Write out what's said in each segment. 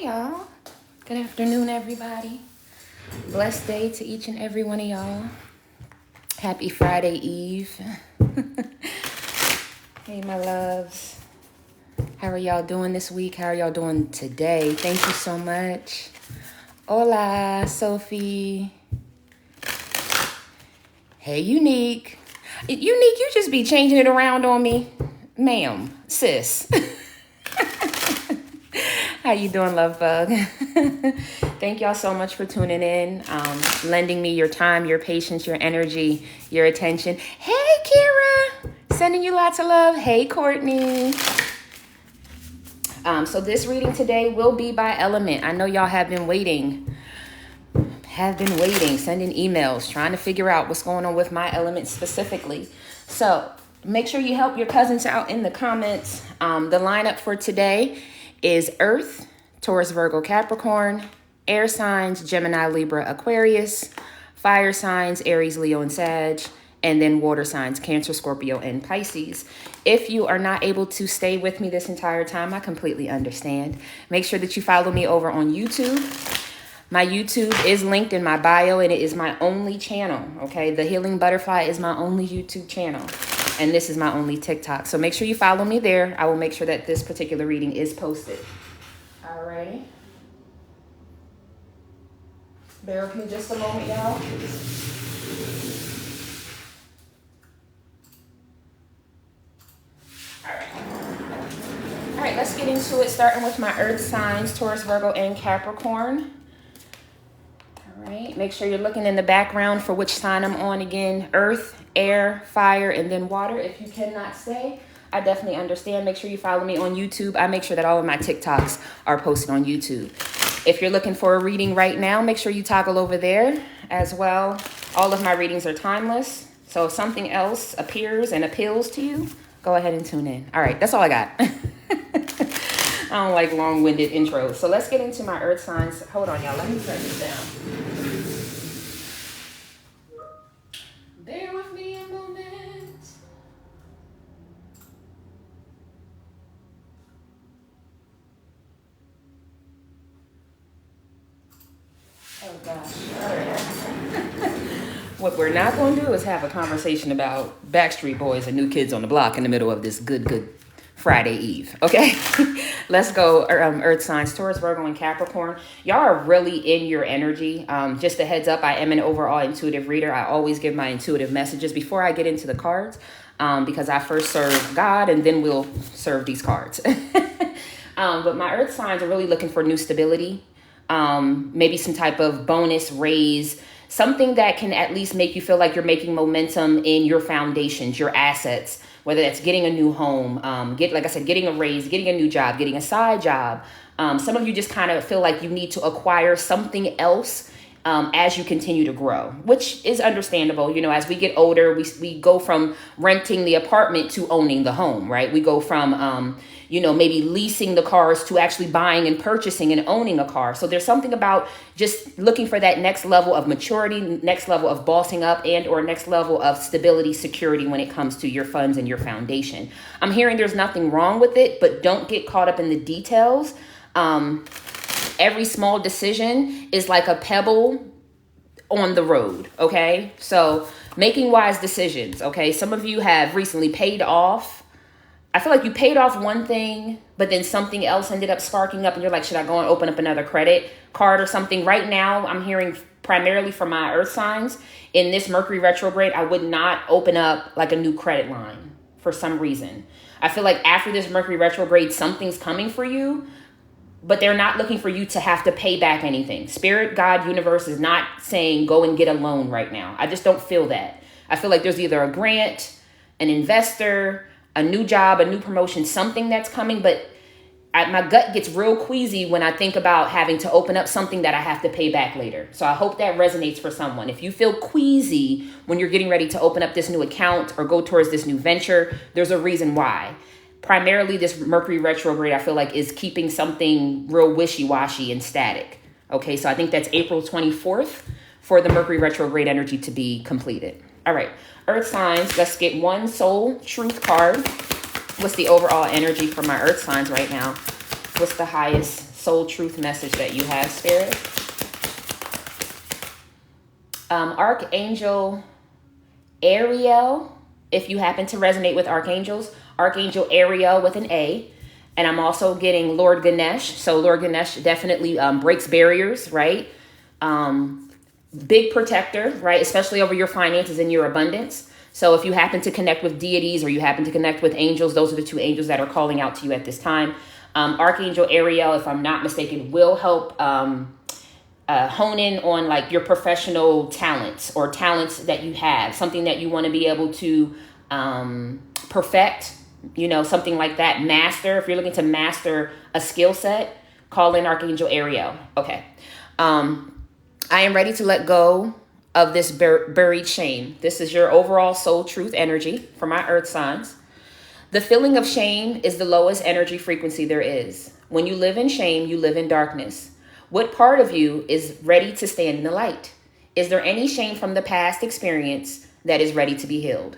y'all. Good afternoon, everybody. Blessed day to each and every one of y'all. Happy Friday Eve. Hey, my loves. How are y'all doing this week? How are y'all doing today? Thank you so much. Hola, Sophie. Hey, Unique. Unique, you just be changing it around on me. Ma'am, sis. How you doing, love bug? Thank y'all so much for tuning in, lending me your time, your patience, your energy, your attention. Hey, Kira, sending you lots of love. Hey, Courtney. So this reading today will be by element. I know y'all have been waiting, sending emails, trying to figure out what's going on with my element specifically. So make sure you help your cousins out in the comments. The lineup for today is Earth, Taurus, Virgo, Capricorn, air signs, Gemini, Libra, Aquarius, fire signs, Aries, Leo, and Sag, and then water signs, Cancer, Scorpio, and Pisces. If you are not able to stay with me this entire time, I completely understand. Make sure that you follow me over on YouTube. My YouTube is linked in my bio, and it is my only channel, okay? The Healing Butterfly is my only YouTube channel, and this is my only TikTok. So make sure you follow me there. I will make sure that this particular reading is posted. All righty. Bear with me just a moment, y'all. All right, let's get into it, starting with my earth signs, Taurus, Virgo, and Capricorn. All right, make sure you're looking in the background for which sign I'm on again. Earth, air, fire, and then water. If you cannot stay, I definitely understand. Make sure you follow me on YouTube. I make sure that all of my TikToks are posted on YouTube. If you're looking for a reading right now, make sure you toggle over there as well. All of my readings are timeless. So if something else appears and appeals to you, go ahead and tune in. All right, that's all I got. I don't like long-winded intros. So let's get into my earth signs. Hold on, y'all. Let me turn this down. Bear with me a moment. Oh, gosh. All right. What we're not going to do is have a conversation about Backstreet Boys and New Kids on the Block in the middle of this good Friday Eve, okay? Let's go. Earth signs, Taurus, Virgo, and Capricorn. Y'all are really in your energy. Just a heads up, I am an overall intuitive reader. I always give my intuitive messages before I get into the cards, because I first serve God and then we'll serve these cards. But my earth signs are really looking for new stability, maybe some type of bonus raise, something that can at least make you feel like you're making momentum in your foundations, your assets, whether that's getting a new home, like I said, getting a raise, getting a new job, getting a side job. Some of you just kind of feel like you need to acquire something else as you continue to grow, which is understandable. You know, as we get older, we go from renting the apartment to owning the home, right? We go from, maybe leasing the cars to actually buying and purchasing and owning a car. So there's something about just looking for that next level of maturity, next level of bossing up, and or next level of stability, security when it comes to your funds and your foundation. I'm hearing there's nothing wrong with it, but don't get caught up in the details. Every small decision is like a pebble on the road, okay? So making wise decisions, okay? Some of you have recently paid off. I feel like you paid off one thing, but then something else ended up sparking up and you're like, should I go and open up another credit card or something? Right now, I'm hearing primarily from my earth signs, in this Mercury retrograde, I would not open up like a new credit line for some reason. I feel like after this Mercury retrograde, something's coming for you, but they're not looking for you to have to pay back anything. Spirit, God, universe is not saying go and get a loan right now. I just don't feel that. I feel like there's either a grant, an investor, a new job, a new promotion, something that's coming, but my gut gets real queasy when I think about having to open up something that I have to pay back later. So I hope that resonates for someone. If you feel queasy when you're getting ready to open up this new account or go towards this new venture, there's a reason why. Primarily, this Mercury retrograde, I feel like, is keeping something real wishy-washy and static. Okay, so I think that's April 24th for the Mercury retrograde energy to be completed. All right, earth signs, let's get one soul truth card. What's the overall energy for my earth signs right now? What's the highest soul truth message that you have, Spirit. Archangel Ariel, if you happen to resonate with archangels, Archangel Ariel with an A. And I'm also getting Lord Ganesh. So Lord Ganesh definitely breaks barriers, right? Big protector, right? Especially over your finances and your abundance. So if you happen to connect with deities or you happen to connect with angels, those are the two angels that are calling out to you at this time. Archangel Ariel, if I'm not mistaken, will help hone in on like your professional talents or talents that you have, something that you want to be able to perfect, you know, something like that. Master, if you're looking to master a skill set, call in Archangel Ariel. Okay. I am ready to let go of this buried shame. This is your overall soul truth energy for my earth signs. The feeling of shame is the lowest energy frequency there is. When you live in shame, you live in darkness. What part of you is ready to stand in the light? Is there any shame from the past experience that is ready to be healed?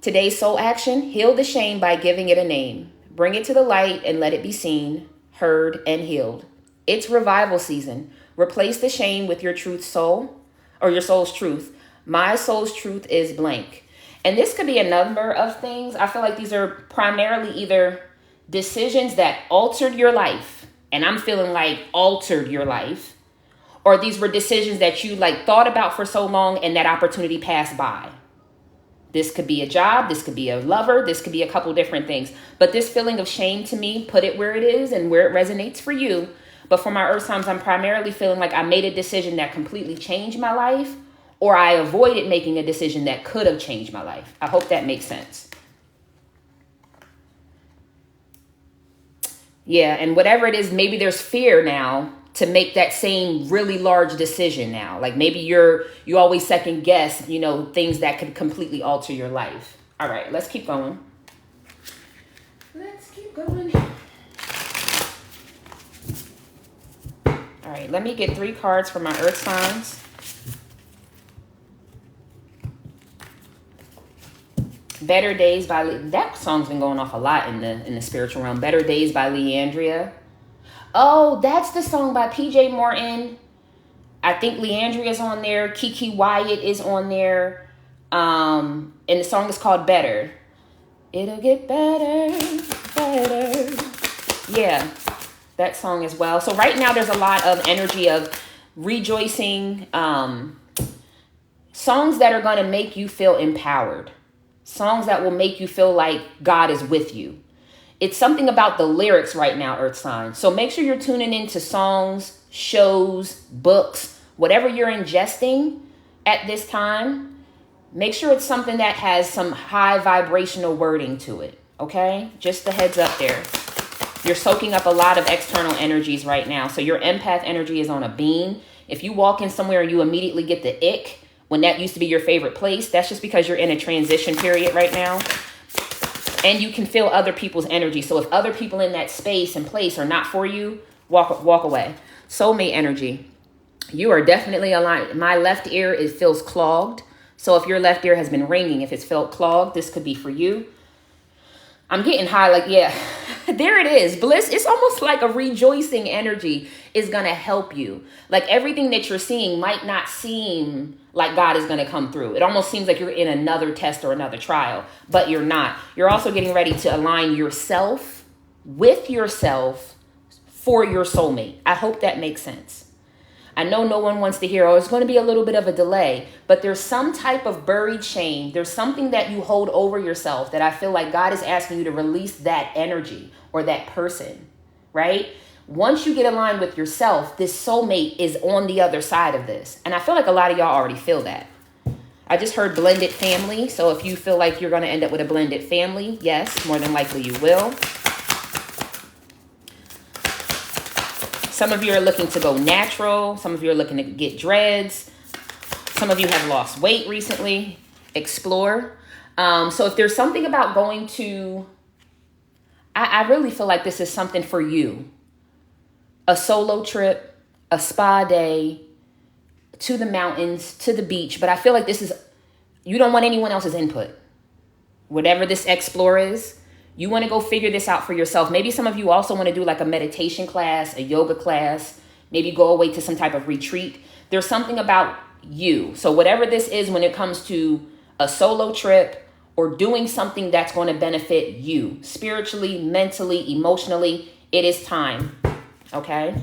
Today's soul action, heal the shame by giving it a name. Bring it to the light and let it be seen, heard, and healed. It's revival season. Replace the shame with your truth soul, or your soul's truth. My soul's truth is blank. And this could be a number of things. I feel like these are primarily either decisions that altered your life, and I'm feeling like altered your life, or these were decisions that you like thought about for so long and that opportunity passed by. This could be a job, this could be a lover, this could be a couple different things. But this feeling of shame, to me, put it where it is and where it resonates for you. But for my earth signs, I'm primarily feeling like I made a decision that completely changed my life, or I avoided making a decision that could have changed my life. I hope that makes sense. Yeah, and whatever it is, maybe there's fear now to make that same really large decision now. Like maybe you always second guess, you know, things that could completely alter your life. All right, let's keep going. Let's keep going. All right, let me get 3 cards for my earth signs. Better Days by that song's been going off a lot in the spiritual realm. Better Days by Leandria. Oh, that's the song by PJ Morton. I think Leandria's on there. Kiki Wyatt is on there. And the song is called Better. It'll get better, better. Yeah, that song as well. So right now there's a lot of energy of rejoicing. Songs that are going to make you feel empowered. Songs that will make you feel like God is with you. It's something about the lyrics right now, earth signs. So make sure you're tuning into songs, shows, books, whatever you're ingesting at this time. Make sure it's something that has some high vibrational wording to it. Okay? Just a heads up there. You're soaking up a lot of external energies right now. So your empath energy is on a beam. If you walk in somewhere and you immediately get the ick when that used to be your favorite place, that's just because you're in a transition period right now. And you can feel other people's energy. So if other people in that space and place are not for you, walk away. Soulmate energy. You are definitely aligned. My left ear, it feels clogged. So if your left ear has been ringing, if it's felt clogged, this could be for you. I'm getting high, like, yeah, there it is. Bliss, it's almost like a rejoicing energy is going to help you. Like everything that you're seeing might not seem like God is going to come through. It almost seems like you're in another test or another trial, but you're not. You're also getting ready to align yourself with yourself for your soulmate. I hope that makes sense. I know no one wants to hear, oh, it's going to be a little bit of a delay, but there's some type of buried shame. There's something that you hold over yourself that I feel like God is asking you to release that energy or that person, right? Once you get aligned with yourself, this soulmate is on the other side of this. And I feel like a lot of y'all already feel that. I just heard blended family. So if you feel like you're going to end up with a blended family, yes, more than likely you will. Some of you are looking to go natural. Some of you are looking to get dreads. Some of you have lost weight recently. Explore. So if there's something about going to, I really feel like this is something for you. A solo trip, a spa day, to the mountains, to the beach. But I feel like this is, you don't want anyone else's input. Whatever this explore is, You want to go figure this out for yourself. Maybe some of you also want to do like a meditation class, a yoga class, maybe go away to some type of retreat. There's something about you. So whatever this is, when it comes to a solo trip or doing something that's going to benefit you spiritually, mentally, emotionally, it is time. Okay.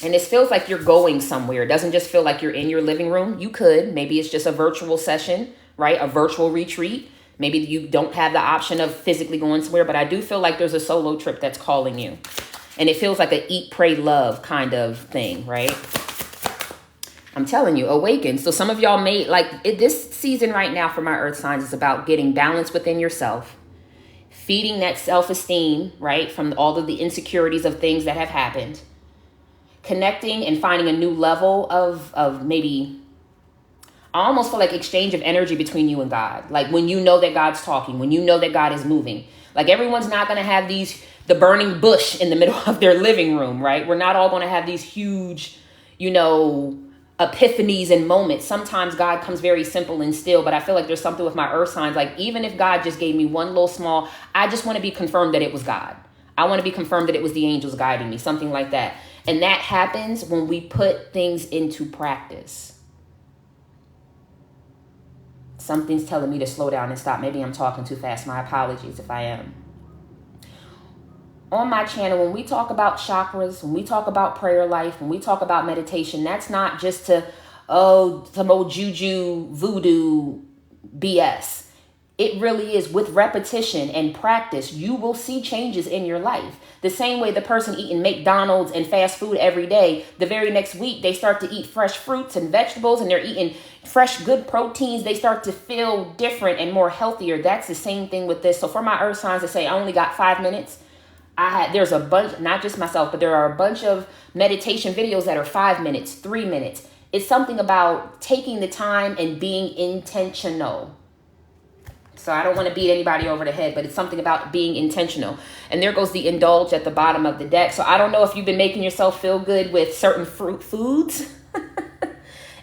And this feels like you're going somewhere. It doesn't just feel like you're in your living room. You could. Maybe it's just a virtual session, right? A virtual retreat. Maybe you don't have the option of physically going somewhere, but I do feel like there's a solo trip that's calling you. And it feels like a eat, pray, love kind of thing, right? I'm telling you, awaken. So some of y'all may, this season right now for my earth signs is about getting balance within yourself, feeding that self-esteem, right? From all of the insecurities of things that have happened, connecting and finding a new level of maybe, I almost feel like exchange of energy between you and God. Like when you know that God's talking, when you know that God is moving, like everyone's not going to have the burning bush in the middle of their living room, right? We're not all going to have these huge, epiphanies and moments. Sometimes God comes very simple and still, but I feel like there's something with my earth signs. Like even if God just gave me one little small, I just want to be confirmed that it was God. I want to be confirmed that it was the angels guiding me, something like that. And that happens when we put things into practice. Something's telling me to slow down and stop. Maybe I'm talking too fast. My apologies if I am. On my channel, when we talk about chakras, when we talk about prayer life, when we talk about meditation, that's not just some old juju voodoo BS. It really is. With repetition and practice, you will see changes in your life. The same way the person eating McDonald's and fast food every day, the very next week, they start to eat fresh fruits and vegetables and they're eating fresh, good proteins. They start to feel different and more healthier. That's the same thing with this. So for my earth signs to say, I only got 5 minutes. There's a bunch, not just myself, but there are a bunch of meditation videos that are 5 minutes, 3 minutes. It's something about taking the time and being intentional. So I don't want to beat anybody over the head, but it's something about being intentional. And there goes the indulge at the bottom of the deck. So I don't know if you've been making yourself feel good with certain fruit foods.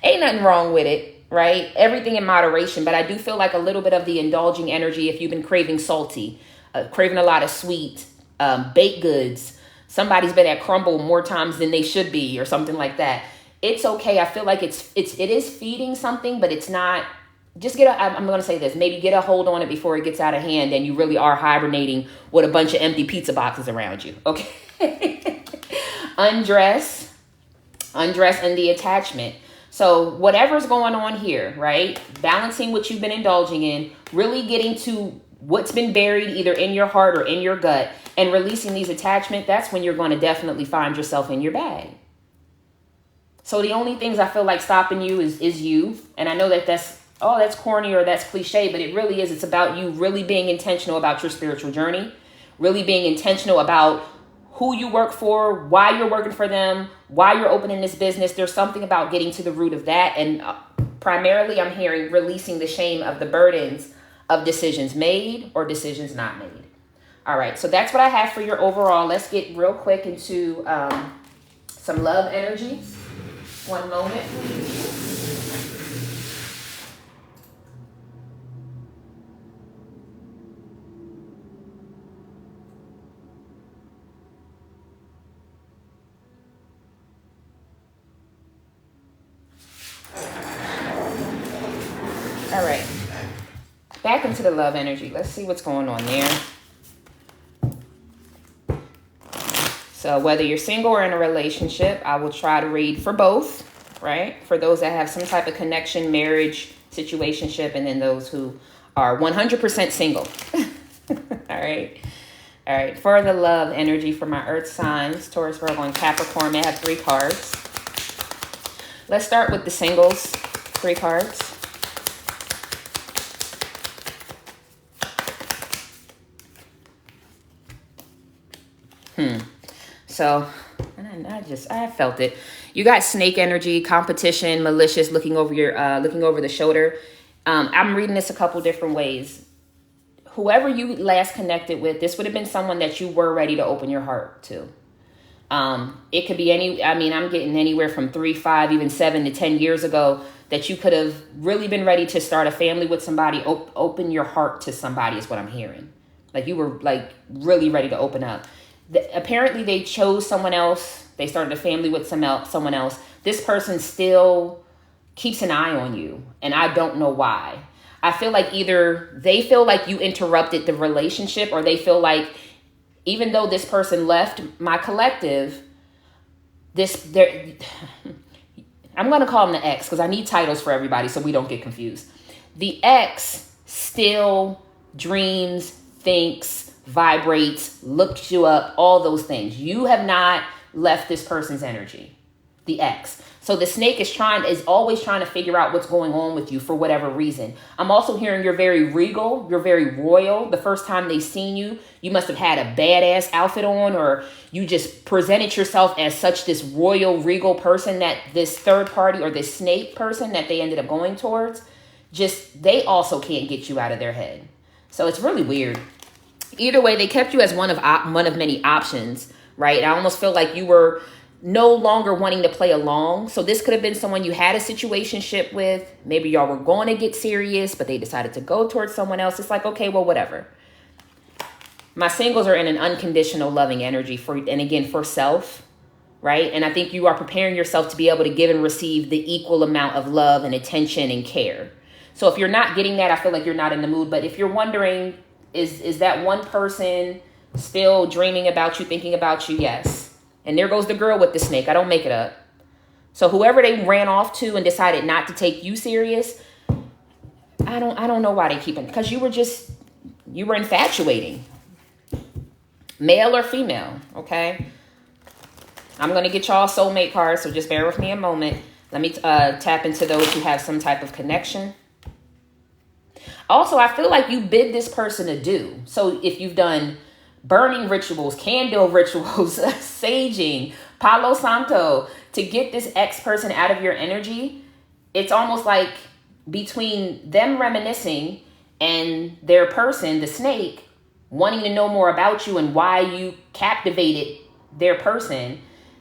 Ain't nothing wrong with it, right? Everything in moderation. But I do feel like a little bit of the indulging energy if you've been craving salty, craving a lot of sweet, baked goods. Somebody's been at crumble more times than they should be or something like that. It's okay. I feel like it is feeding something, but it's not. Just I'm going to say this, maybe get a hold on it before it gets out of hand and you really are hibernating with a bunch of empty pizza boxes around you. Okay. Undress and the attachment. So whatever's going on here, right? Balancing what you've been indulging in, really getting to what's been buried either in your heart or in your gut and releasing these attachments. That's when you're going to definitely find yourself in your bag. So the only things I feel like stopping you is you. And I know that's corny or that's cliche, but it really is. It's about you really being intentional about your spiritual journey, really being intentional about who you work for, why you're working for them, why you're opening this business. There's something about getting to the root of that. And primarily I'm hearing releasing the shame of the burdens of decisions made or decisions not made. All right. So that's what I have for your overall. Let's get real quick into some love energy. One moment, please. All right, back into the love energy. Let's see what's going on there. So whether you're single or in a relationship, I will try to read for both, right? For those that have some type of connection, marriage, situationship, and then those who are 100% single. All right. All right. For the love energy for my earth signs, Taurus, Virgo, and Capricorn, I have 3 cards. Let's start with the singles, 3 cards. So, and I felt it. You got snake energy, competition, malicious, looking over the shoulder. I'm reading this a couple different ways. Whoever you last connected with, this would have been someone that you were ready to open your heart to. It could be I'm getting anywhere from 3, 5, even 7 to 10 years ago that you could have really been ready to start a family with somebody, open your heart to somebody is what I'm hearing. Like you were like really ready to open up. Apparently they chose someone else. They started a family with someone else. This person still keeps an eye on you, and I don't know why. I feel like either they feel like you interrupted the relationship, or they feel like even though this person left my collective, I'm going to call him the ex because I need titles for everybody so we don't get confused. The ex still dreams, thinks, vibrates, looks you up, all those things. You have not left this person's energy, the ex. So the snake is always trying to figure out what's going on with you for whatever reason. I'm also hearing you're very regal, you're very royal. The first time they seen you, you must have had a badass outfit on, or you just presented yourself as such this royal, regal person that this third party or this snake person that they ended up going towards, they also can't get you out of their head. So it's really weird. Either way, they kept you as one of many options, right? I almost feel like you were no longer wanting to play along. So this could have been someone you had a situationship with. Maybe y'all were going to get serious, but they decided to go towards someone else. It's like, okay, well, whatever. My singles are in an unconditional loving energy for self, right? And I think you are preparing yourself to be able to give and receive the equal amount of love and attention and care. So if you're not getting that, I feel like you're not in the mood. But if you're wondering, is that one person still dreaming about you, thinking about you? Yes. And there goes the girl with the snake. I don't make it up. So whoever they ran off to and decided not to take you serious, I don't know why they keep it. Because you were infatuating. Male or female, okay? I'm going to get y'all soulmate cards, so just bear with me a moment. Let me tap into those who have some type of connection. Also, I feel like you bid this person adieu. So if you've done burning rituals, candle rituals, saging, Palo Santo, to get this ex person out of your energy, it's almost like between them reminiscing and their person, the snake, wanting to know more about you and why you captivated their person,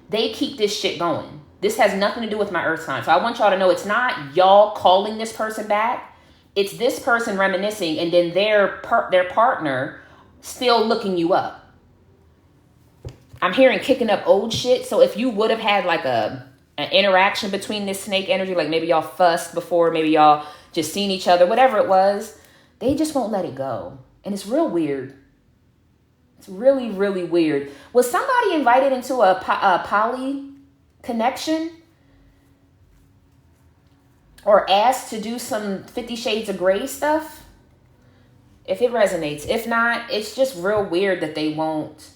they keep this shit going. This has nothing to do with my earth sign. So I want y'all to know it's not y'all calling this person back. It's this person reminiscing and then their partner still looking you up. I'm hearing kicking up old shit. So if you would have had like an interaction between this snake energy, like maybe y'all fussed before, maybe y'all just seen each other, whatever it was, they just won't let it go. And it's real weird. It's really, really weird. Was somebody invited into a poly connection? Or asked to do some 50 Shades of Grey stuff? If it resonates. If not, it's just real weird that they won't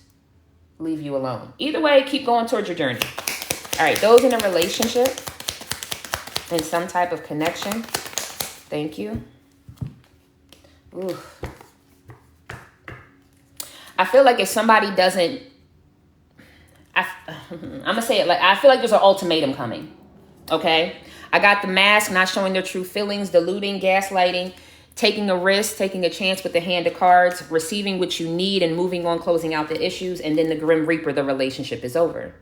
leave you alone. Either way, keep going towards your journey. All right, those in a relationship, in some type of connection. Thank you. Ooh. I feel like if somebody doesn't, I'm going to say it like, I feel like there's an ultimatum coming. Okay? I got the mask, not showing their true feelings, deluding, gaslighting, taking a risk, taking a chance with the hand of cards, receiving what you need and moving on, closing out the issues, and then the Grim Reaper, the relationship is over.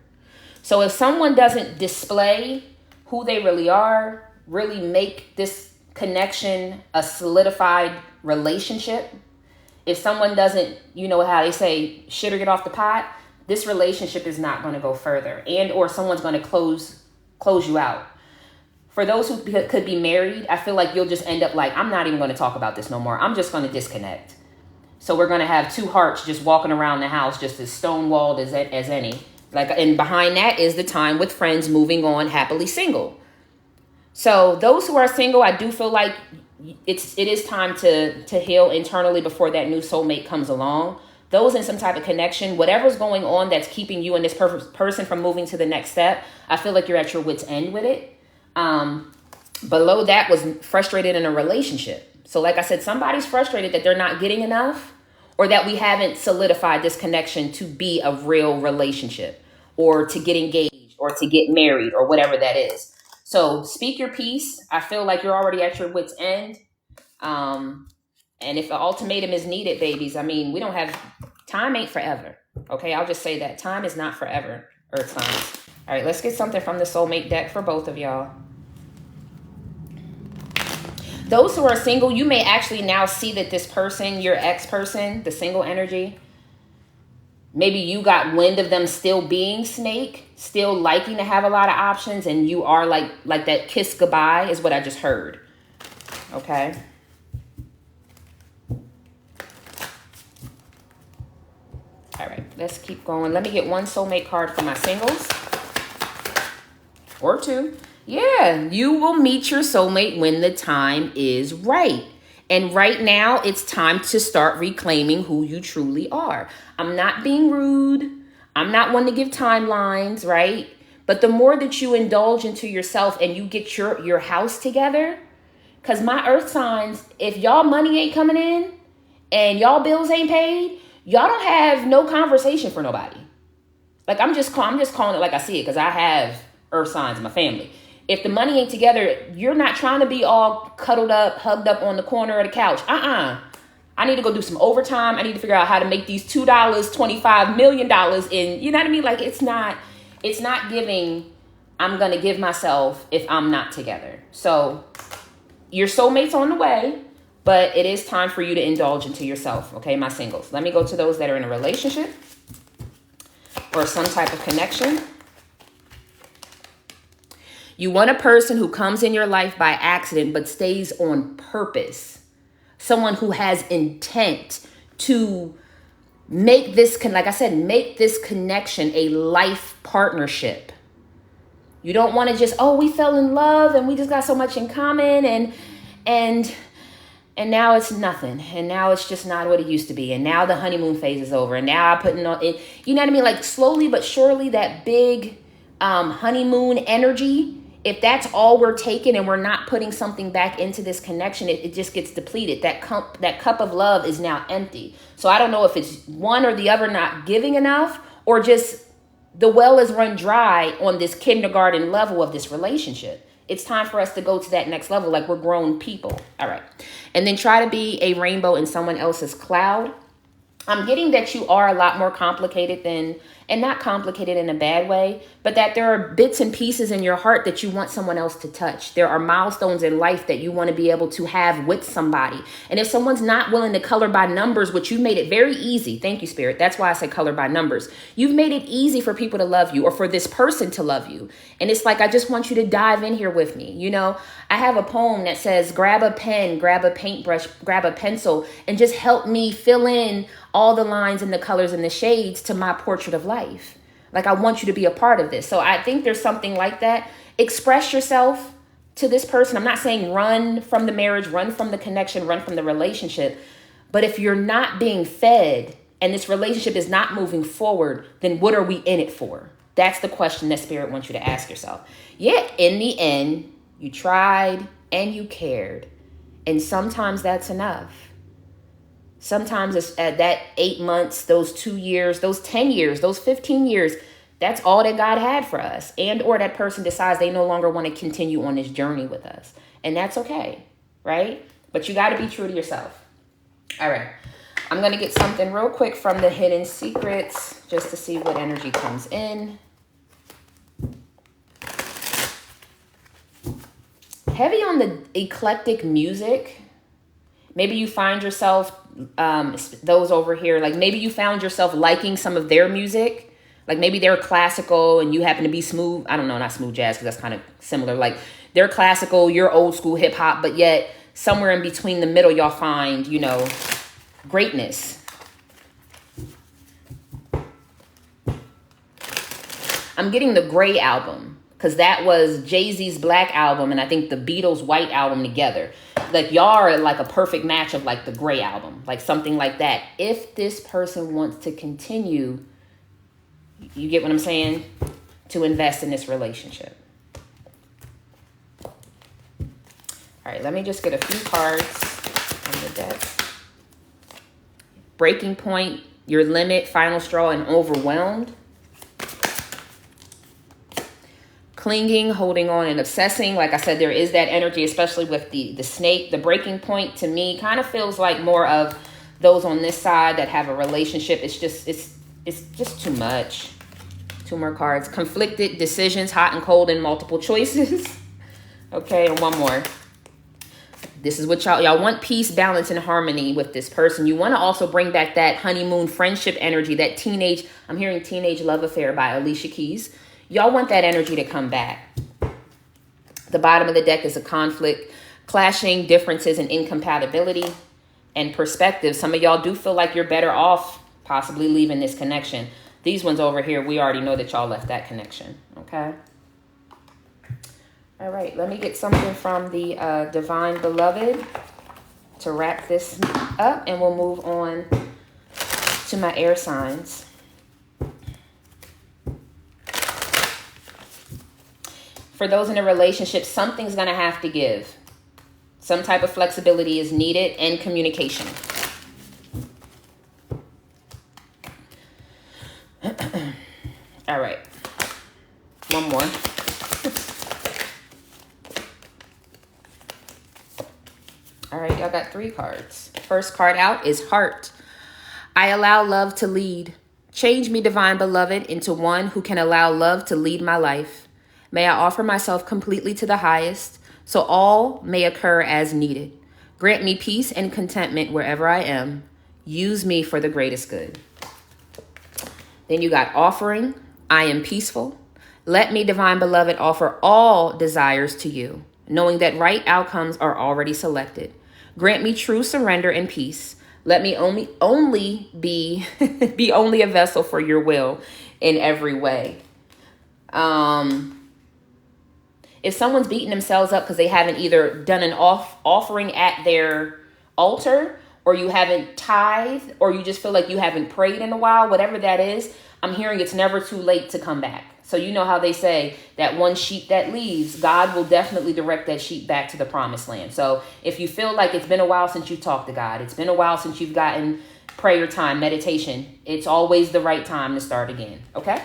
So if someone doesn't display who they really are, really make this connection a solidified relationship, if someone doesn't, you know how they say, shit or get off the pot, this relationship is not going to go further, and or someone's going to close you out. For those who could be married, I feel like you'll just end up like, I'm not even going to talk about this no more. I'm just going to disconnect. So we're going to have two hearts just walking around the house, just as stonewalled as any. Like, and behind that is the time with friends, moving on, happily single. So those who are single, I do feel like it is time to heal internally before that new soulmate comes along. Those in some type of connection, whatever's going on that's keeping you and this person from moving to the next step, I feel like you're at your wit's end with it. Below that was frustrated in a relationship. So like I said, somebody's frustrated that they're not getting enough, or that we haven't solidified this connection to be a real relationship, or to get engaged, or to get married, or whatever that is. So speak your piece. I feel like you're already at your wit's end. And if an ultimatum is needed, babies, I mean, time ain't forever. Okay, I'll just say that. Time is not forever, Earth signs. All right, let's get something from the soulmate deck for both of y'all. those who are single, you may actually now see that this person, your ex-person, the single energy, maybe you got wind of them still being snake, still liking to have a lot of options, and you are like that kiss goodbye is what I just heard. Okay. All right, let's keep going. Let me get one soulmate card for my singles. Or two. Yeah, you will meet your soulmate when the time is right. And right now, it's time to start reclaiming who you truly are. I'm not being rude. I'm not one to give timelines, right? But the more that you indulge into yourself and you get your house together, because my earth signs, if y'all money ain't coming in and y'all bills ain't paid, y'all don't have no conversation for nobody. Like, I'm just calling it like I see it, because I have earth signs in my family. If the money ain't together, you're not trying to be all cuddled up, hugged up on the corner of the couch. I need to go do some overtime. I need to figure out how to make these $2, $25 million in, you know what I mean? Like, it's not giving, I'm going to give myself if I'm not together. So your soulmate's on the way, but it is time for you to indulge into yourself. Okay, my singles. Let me go to those that are in a relationship or some type of connection. You want a person who comes in your life by accident but stays on purpose. Someone who has intent to make this, like I said, make this connection a life partnership. You don't want to just, oh, we fell in love and we just got so much in common and now it's nothing. And now it's just not what it used to be. And now the honeymoon phase is over. And now I'm putting on it. You know what I mean? Like, slowly but surely, that big honeymoon energy, if that's all we're taking and we're not putting something back into this connection, it just gets depleted. That cup of love is now empty. So I don't know if it's one or the other not giving enough, or just the well is run dry on this kindergarten level of this relationship. It's time for us to go to that next level, like we're grown people. All right. And then try to be a rainbow in someone else's cloud. I'm getting that you are a lot more complicated than, and not complicated in a bad way, but that there are bits and pieces in your heart that you want someone else to touch. There are milestones in life that you want to be able to have with somebody. And if someone's not willing to color by numbers, which you've made it very easy. Thank you, Spirit. That's why I say color by numbers. You've made it easy for people to love you, or for this person to love you. And it's like, I just want you to dive in here with me. You know, I have a poem that says, grab a pen, grab a paintbrush, grab a pencil, and just help me fill in all the lines and the colors and the shades to my portrait of life. Like, I want you to be a part of this. So I think there's something like that. Express yourself to this person. I'm not saying run from the marriage, run from the connection, run from the relationship. But if you're not being fed and this relationship is not moving forward, then what are we in it for? That's the question that Spirit wants you to ask yourself. Yeah, in the end, you tried and you cared. And sometimes that's enough. Sometimes it's at that 8 months, those 2 years, those 10 years, those 15 years, that's all that God had for us. And or that person decides they no longer want to continue on this journey with us. And that's okay, right? But you got to be true to yourself. All right. I'm going to get something real quick from the Hidden Secrets just to see what energy comes in. Heavy on the eclectic music. Maybe you find yourself, those over here, like maybe you found yourself liking some of their music. Like maybe they're classical and you happen to be smooth. I don't know, not smooth jazz, because that's kind of similar. Like they're classical, you're old school hip hop, but yet somewhere in between the middle, y'all find, you know, greatness. I'm getting the Gray album, because that was Jay-Z's Black album and I think the Beatles' White album together. Like y'all are like a perfect match of like the Gray album, like something like that. If this person wants to continue, you get what I'm saying, to invest in this relationship. All right, let me just get a few cards on the deck. Breaking point, your limit, final straw, and overwhelmed. Clinging, holding on, and obsessing. Like I said, there is that energy, especially with the snake. The breaking point to me kind of feels like more of those on this side that have a relationship. It's just too much. Two more cards. Conflicted decisions, hot and cold, and multiple choices. Okay, and one more. This is what y'all want: peace, balance, and harmony with this person. You want to also bring back that honeymoon friendship energy, that teenage, I'm hearing Teenage Love Affair by Alicia Keys. Y'all want that energy to come back. The bottom of the deck is a conflict, clashing differences and incompatibility and perspective. Some of y'all do feel like you're better off possibly leaving this connection. These ones over here, we already know that y'all left that connection, okay? All right, let me get something from the Divine Beloved to wrap this up, and we'll move on to my air signs. For those in a relationship, something's going to have to give. Some type of flexibility is needed, and communication. All right, one more. All right, y'all got 3 cards. First card out is Heart. I allow love to lead. Change me, Divine Beloved, into one who can allow love to lead my life. May I offer myself completely to the highest, so all may occur as needed. Grant me peace and contentment wherever I am. Use me for the greatest good. Then you got Offering. I am peaceful. Let me, Divine Beloved, offer all desires to you, knowing that right outcomes are already selected. Grant me true surrender and peace. Let me only be only a vessel for your will in every way. If someone's beating themselves up because they haven't either done an offering at their altar, or you haven't tithed, or you just feel like you haven't prayed in a while, whatever that is, I'm hearing it's never too late to come back. So you know how they say that one sheep that leaves, God will definitely direct that sheep back to the promised land. So if you feel like it's been a while since you talked to God, it's been a while since you've gotten prayer time, meditation, it's always the right time to start again, okay?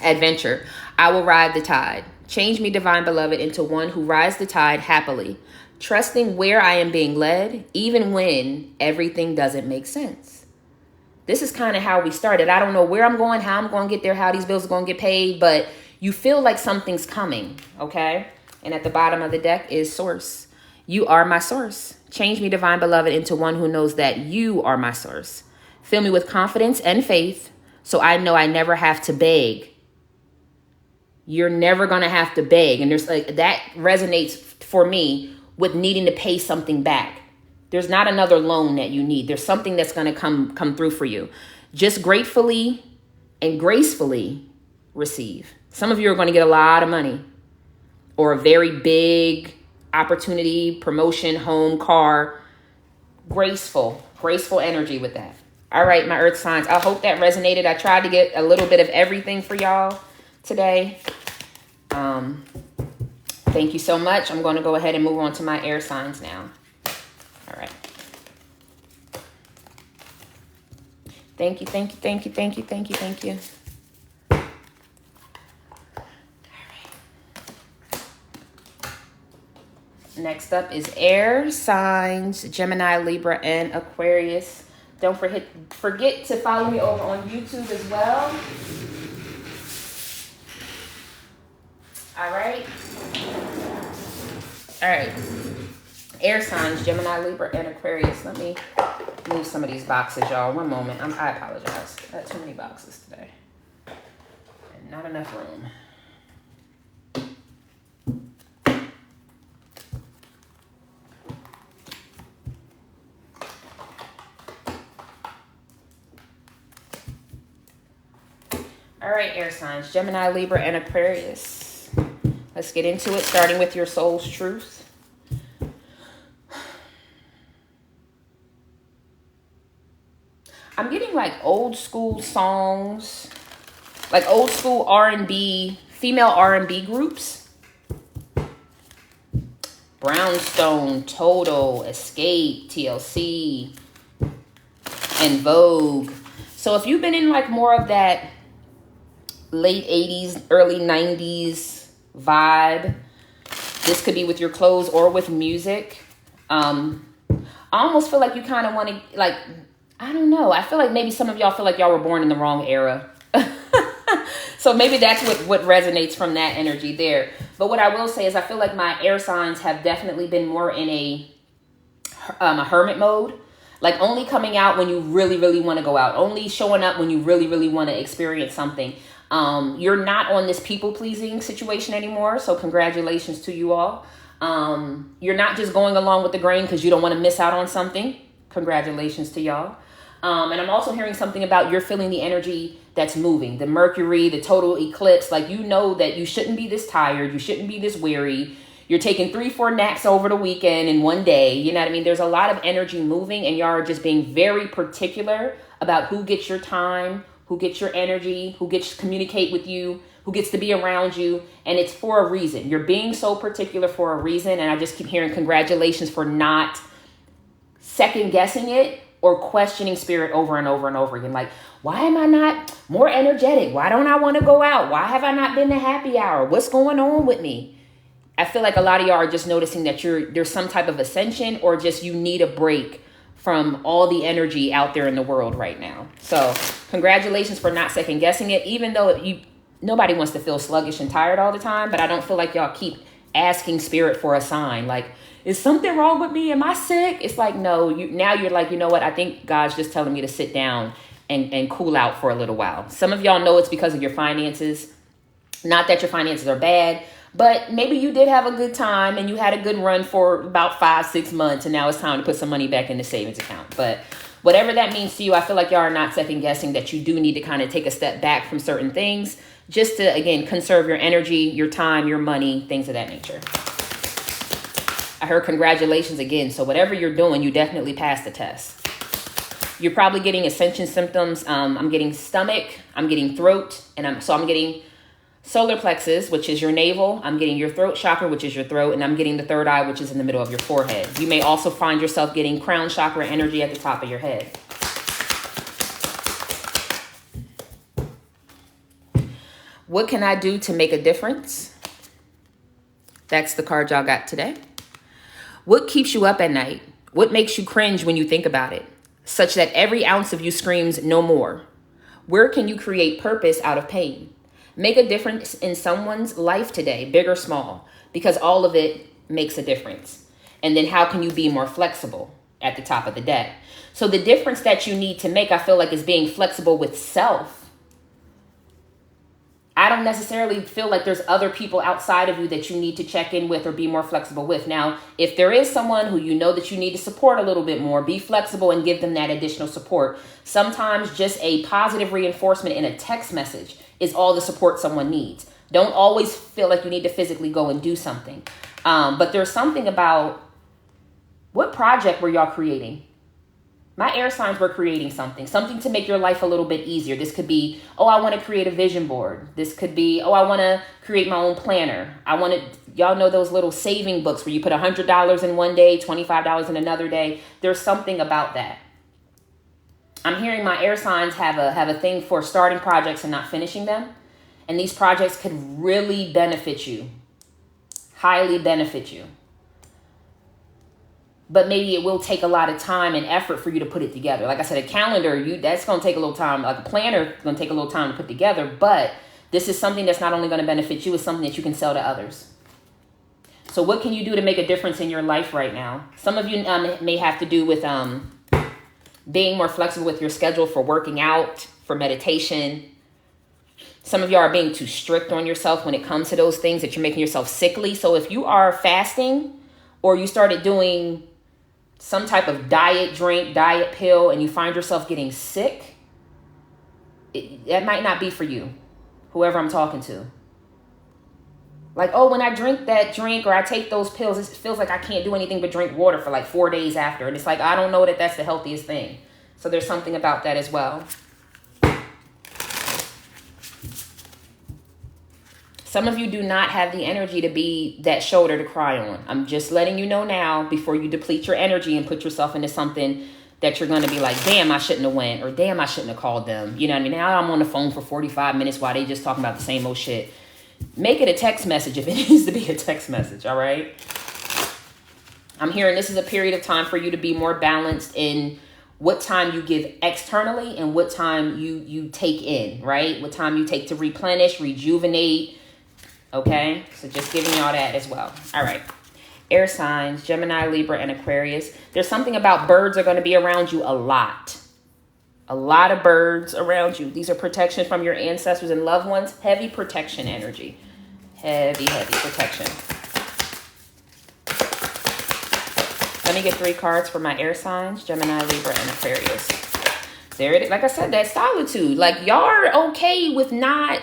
Adventure. I will ride the tide. Change me, Divine Beloved, into one who rides the tide happily, trusting where I am being led, even when everything doesn't make sense. This is kind of how we started. I don't know where I'm going, how I'm going to get there, how these bills are going to get paid, but you feel like something's coming, okay? And at the bottom of the deck is Source. You are my source. Change me, Divine Beloved, into one who knows that you are my source. Fill me with confidence and faith so I know I never have to beg. You're never going to have to beg. And there's like that resonates for me with needing to pay something back. There's not another loan that you need. There's something that's going to come through for you. Just gratefully and gracefully receive. Some of you are going to get a lot of money or a very big opportunity, promotion, home, car. Graceful energy with that. All right, my earth signs. I hope that resonated. I tried to get a little bit of everything for y'all today. Thank you so much. I'm going to go ahead and move on to my air signs now. All right. Thank you. All right. Next up is air signs, Gemini, Libra, and Aquarius. Don't forget to follow me over on YouTube as well. All right. Air signs, Gemini, Libra, and Aquarius. Let me move some of these boxes, y'all. One moment. I apologize. I got too many boxes today. And not enough room. All right, air signs, Gemini, Libra, and Aquarius. Let's get into it, starting with your soul's truth. I'm getting like old school songs, like old school R&B, female R&B groups. Brownstone, Total, Escape, TLC, and Vogue. So if you've been in like more of that late 80s, early 90s vibe, this could be with your clothes or with music. I almost feel like you kind of want to, like, I don't know. I feel like maybe some of y'all feel like y'all were born in the wrong era. So maybe that's what resonates from that energy there. But what I will say is I feel like my air signs have definitely been more in a a hermit mode. Like only coming out when you really, really want to go out. Only showing up when you really, really want to experience something. You're not on this people pleasing situation anymore. So congratulations to you all. You're not just going along with the grain because you don't want to miss out on something. Congratulations to y'all. And I'm also hearing something about you're feeling the energy that's moving. The Mercury, the total eclipse. Like you know that you shouldn't be this tired. You shouldn't be this weary. You're taking 3-4 naps over the weekend in one day. You know what I mean? There's a lot of energy moving and y'all are just being very particular about who gets your time, who gets your energy, who gets to communicate with you, who gets to be around you. And it's for a reason. You're being so particular for a reason. And I just keep hearing congratulations for not second guessing it or questioning spirit over and over and over again. Like, why am I not more energetic? Why don't I want to go out? Why have I not been to happy hour? What's going on with me? I feel like a lot of y'all are just noticing that there's some type of ascension or just you need a break from all the energy out there in the world right now. So congratulations for not second guessing it, even though nobody wants to feel sluggish and tired all the time. But I don't feel like y'all keep asking spirit for a sign. Like, is something wrong with me? Am I sick? It's like, no, now you're like, you know what? I think God's just telling me to sit down and cool out for a little while. Some of y'all know it's because of your finances. Not that your finances are bad, but maybe you did have a good time and you had a good run for about 5-6 months. And now it's time to put some money back in the savings account. But whatever that means to you, I feel like y'all are not second guessing that you do need to kind of take a step back from certain things just to, again, conserve your energy, your time, your money, things of that nature. I heard congratulations again. So whatever you're doing, you definitely passed the test. You're probably getting ascension symptoms. I'm getting stomach, I'm getting throat, and I'm getting solar plexus, which is your navel. I'm getting your throat chakra, which is your throat, and I'm getting the third eye, which is in the middle of your forehead. You may also find yourself getting crown chakra energy at the top of your head. What can I do to make a difference? That's the card y'all got today. What keeps you up at night? What makes you cringe when you think about it? Such that every ounce of you screams no more. Where can you create purpose out of pain? Make a difference in someone's life today, big or small, because all of it makes a difference. And then how can you be more flexible at the top of the deck? So the difference that you need to make, I feel like, is being flexible with self. I don't necessarily feel like there's other people outside of you that you need to check in with or be more flexible with. Now, if there is someone who you know that you need to support a little bit more, be flexible and give them that additional support. Sometimes just a positive reinforcement in a text message is all the support someone needs. Don't always feel like you need to physically go and do something. But there's something about, what project were y'all creating? My air signs were creating something to make your life a little bit easier. This could be, oh, I want to create a vision board. This could be, oh, I want to create my own planner. Y'all know those little saving books where you put $100 in one day, $25 in another day. There's something about that. I'm hearing my air signs have a thing for starting projects and not finishing them. And these projects could really benefit you, highly benefit you. But maybe it will take a lot of time and effort for you to put it together. Like I said, a calendar, that's going to take a little time. Like a planner is going to take a little time to put together. But this is something that's not only going to benefit you, it's something that you can sell to others. So what can you do to make a difference in your life right now? Some of you may have to do with being more flexible with your schedule for working out, for meditation. Some of y'all are being too strict on yourself when it comes to those things that you're making yourself sickly. So if you are fasting or you started doing some type of diet drink, diet pill, and you find yourself getting sick, that might not be for you, whoever I'm talking to. Like, oh, when I drink that drink or I take those pills, it feels like I can't do anything but drink water for like 4 days after. And it's like, I don't know that that's the healthiest thing. So there's something about that as well. Some of you do not have the energy to be that shoulder to cry on. I'm just letting you know now before you deplete your energy and put yourself into something that you're going to be like, damn, I shouldn't have went, or damn, I shouldn't have called them. You know what I mean? Now I'm on the phone for 45 minutes while they just talking about the same old shit. Make it a text message if it needs to be a text message, all right? I'm hearing this is a period of time for you to be more balanced in what time you give externally and what time you take in, right? What time you take to replenish, rejuvenate. Okay, so just giving y'all that as well. All right. Air signs, Gemini, Libra, and Aquarius. There's something about birds are going to be around you a lot. A lot of birds around you. These are protection from your ancestors and loved ones. Heavy protection energy. Heavy protection. Let me get 3 cards for my air signs, Gemini, Libra, and Aquarius. There it is. Like I said, that solitude. Like, y'all are okay with not,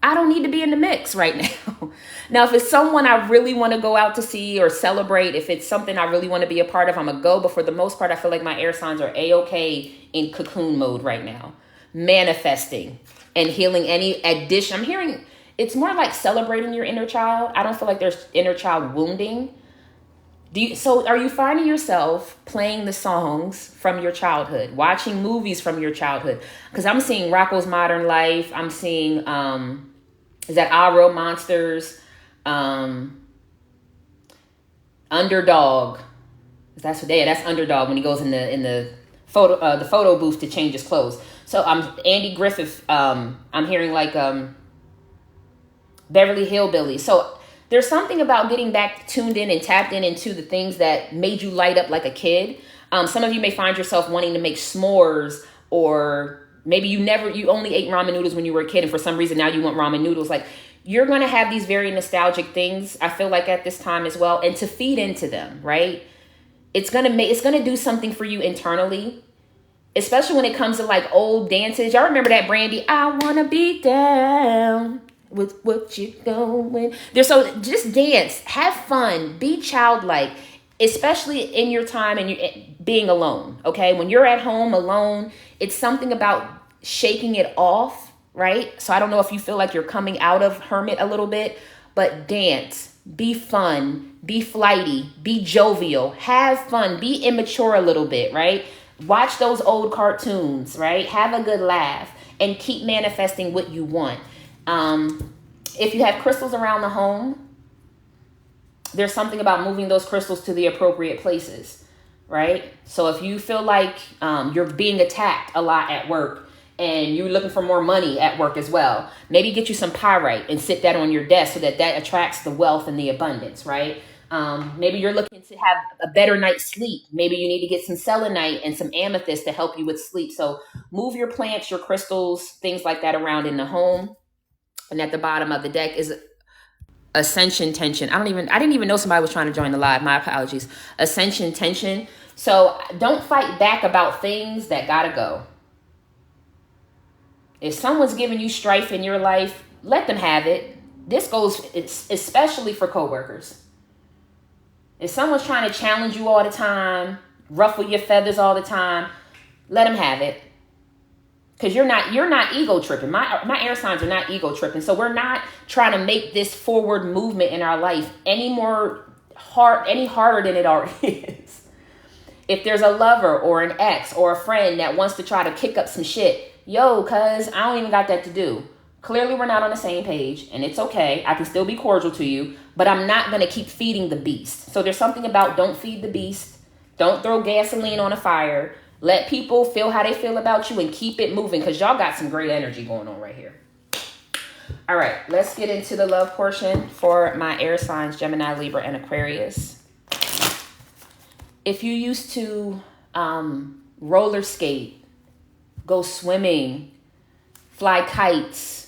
I don't need to be in the mix right now. Now, if it's someone I really want to go out to see or celebrate, if it's something I really want to be a part of, I'm going to go. But for the most part, I feel like my air signs are A-okay in cocoon mode right now. Manifesting and healing any addition. I'm hearing it's more like celebrating your inner child. I don't feel like there's inner child wounding. So are you finding yourself playing the songs from your childhood, watching movies from your childhood? Because I'm seeing Rocko's Modern Life. I'm seeing, is that Our Real Monsters? Underdog. That's Underdog when he goes in the photo booth to change his clothes. So Andy Griffith. I'm hearing like Beverly Hillbillies. So there's something about getting back tuned in and tapped into the things that made you light up like a kid. Some of you may find yourself wanting to make s'mores, or maybe you only ate ramen noodles when you were a kid, and for some reason now you want ramen noodles. Like, you're going to have these very nostalgic things, I feel like, at this time as well. And to feed into them, right? It's going to do something for you internally, especially when it comes to like old dances. Y'all remember that Brandy, I want to be down with what you going. So just dance, have fun, be childlike, especially in your time and you being alone. Okay, when you're at home alone, it's something about shaking it off, right? So I don't know if you feel like you're coming out of hermit a little bit, but dance, be fun, be flighty, be jovial, have fun, be immature a little bit, right? Watch those old cartoons, right? Have a good laugh and keep manifesting what you want. If you have crystals around the home, there's something about moving those crystals to the appropriate places, right? So if you feel like you're being attacked a lot at work and you're looking for more money at work as well, maybe get you some pyrite and sit that on your desk so that attracts the wealth and the abundance, right? Maybe you're looking to have a better night's sleep. Maybe you need to get some selenite and some amethyst to help you with sleep. So move your plants, your crystals, things like that around in the home. And at the bottom of the deck is Ascension Tension. I didn't even know somebody was trying to join the live. My apologies. Ascension Tension. So don't fight back about things that gotta go. If someone's giving you strife in your life, let them have it. This goes especially for coworkers. If someone's trying to challenge you all the time, ruffle your feathers all the time, let them have it. Because you're not ego tripping. My air signs are not ego tripping. So we're not trying to make this forward movement in our life any harder than it already is. If there's a lover or an ex or a friend that wants to try to kick up some shit, yo, cuz I don't even got that to do. Clearly we're not on the same page, and it's okay. I can still be cordial to you, but I'm not going to keep feeding the beast. So there's something about don't feed the beast. Don't throw gasoline on a fire. Let people feel how they feel about you and keep it moving, because y'all got some great energy going on right here. All right, let's get into the love portion for my air signs, Gemini, Libra, and Aquarius. If you used to roller skate, go swimming, fly kites,